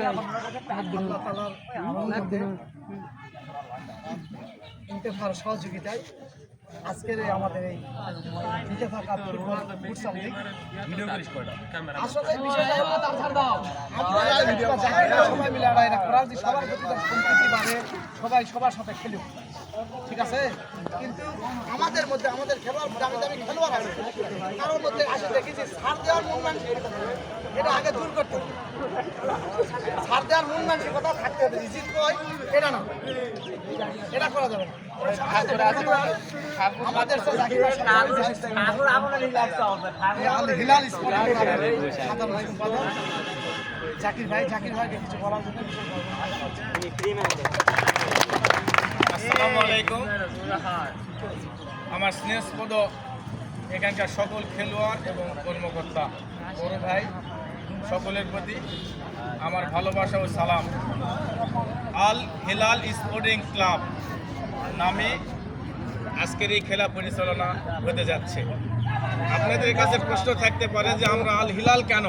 আল্লাহ তাআলার রহমতে ইন্তেফার সহযোগিতায় আজকের আমাদের এই ইন্তেফা কাপ ফুটবল ফুটসাল লিগ আসলে বিষয়টা সবাই মিলে এটা করার যে সবার প্রতি সম্প্রীতি বাড়ে, সবাই সবার সাথে খেলুক, ঠিক আছে। কিন্তু আমাদের মধ্যে আমাদের খেলোয়াড় দামি দামি খেলোয়াড় আছে, কারোর মধ্যে আসে দেখি যে সার দেওয়ার মুভমেন্ট এটা আগে দূর করতে হবে। সার দেওয়ার মুভমেন্টের কথা থাকতে হবে, জিত কয় এটা না, এটা করা যাবে না। আমাদের জাকির ভাই কিছু বলার জন্য আসসালামু আলাইকুম। আমার স্নেহস্পদ এখানকার সকল খেলোয়াড় এবং কর্মকর্তা বড় ভাই সকলের প্রতি আমার ভালোবাসা ও সালাম। আল হিলাল স্পোর্টিং ক্লাব নামে আজকের এই খেলা পরিচালনা হতে যাচ্ছে। আপনাদের কাছে প্রশ্ন থাকতে পারে যে আমরা আল হিলাল কেন?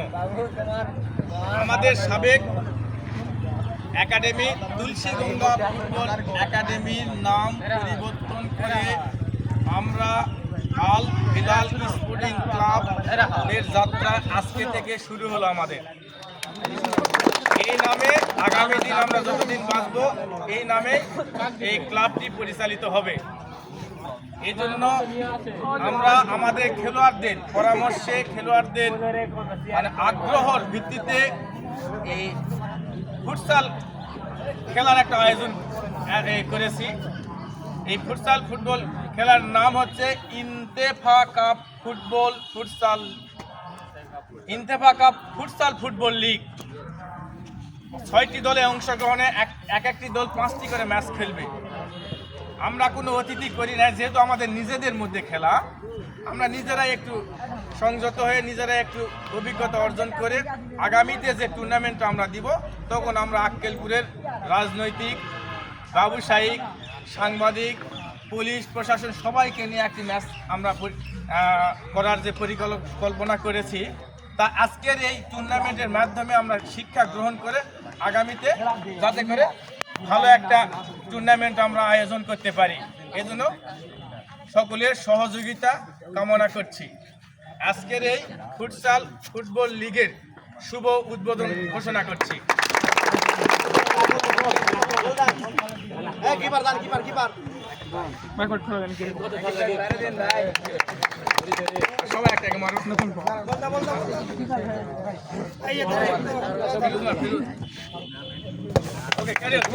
আমাদের সাবেক একাডেমি তুলসীগঙ্গা ফুটবল একাডেমির নাম পরিবর্তন করে আমরা আল হিলাল স্পোর্টিং ক্লাব এর যাত্রা আজকে থেকে শুরু হলো আমাদের। এই নামে আগামী দিন আমরা যতদিন বাঁচব এই নামে এই ক্লাবটি পরিচালিত হবে। এই জন্য আমরা আমাদের খেলোয়াড়দের পরামর্শে, খেলোয়াড়দের মানে আগ্রহর ভিত্তিতে এই ফুটসাল খেলার একটা আয়োজন করেছি। এই ফুটবল খেলার নাম হচ্ছে ইন্তেফা কাপ ফুটসাল ফুটবল লিগ। 6টি দলে অংশগ্রহণে একটি দল 5টি করে ম্যাচ খেলবে। আমরা কোনো অতিথি করি না, যেহেতু আমাদের নিজেদের মধ্যে খেলা, আমরা নিজেরাই একটু সংযত হয়ে নিজেরাই একটু অভিজ্ঞতা অর্জন করে আগামীতে যে টুর্নামেন্টটা আমরা দিব তখন আমরা আক্কেলপুরের রাজনৈতিক, ব্যবসায়িক, সাংবাদিক, পুলিশ প্রশাসন সবাইকে নিয়ে একটি ম্যাচ আমরা করার যে পরিকল্পনা করেছি, তা আজকের এই টুর্নামেন্টের মাধ্যমে আমরা শিক্ষা গ্রহণ করে আগামীতে যাতে করে ভালো একটা টুর্নামেন্ট আমরা আয়োজন করতে পারি, এজন্য সকলের সহযোগিতা কামনা করছি। আজকের এই ফুটসাল ফুটবল লিগের শুভ উদ্বোধন ঘোষণা করছি। সবাই একটা নতুন ওকে ক্যারিয়ার